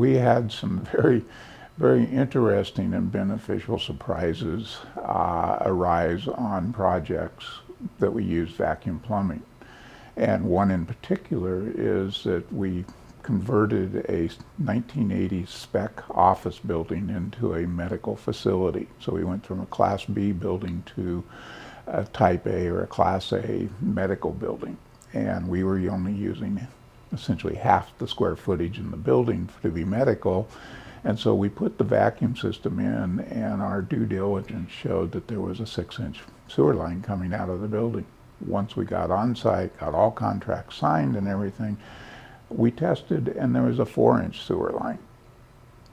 we had some very interesting and beneficial surprises arise on projects that we use vacuum plumbing. And one in particular is that we converted a 1980s spec office building into a medical facility. So we went from a Class B building to a Type A or a Class A medical building. And we were only using essentially half the square footage in the building to be medical. And so we put the vacuum system in, and our due diligence showed that there was a 6-inch sewer line coming out of the building. Once we got on site, got all contracts signed and everything, we tested, and there was a 4-inch sewer line.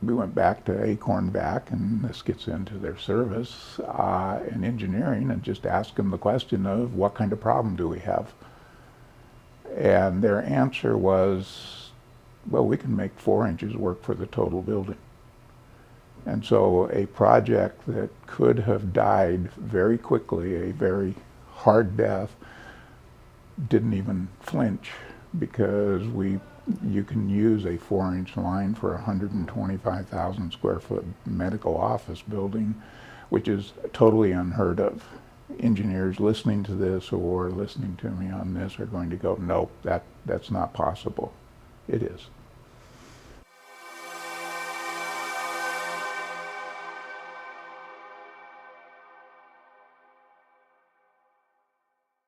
We went back to AcornVac, and this gets into their service and engineering, and just asked them the question of what kind of problem do we have? And their answer was, well, we can make 4 inches work for the total building. And so a project that could have died very quickly, a very hard death, didn't even flinch, because you can use a 4-inch line for a 125,000 square foot medical office building, which is totally unheard of. Engineers listening to this or listening to me on this are going to go, nope, that's not possible. It is.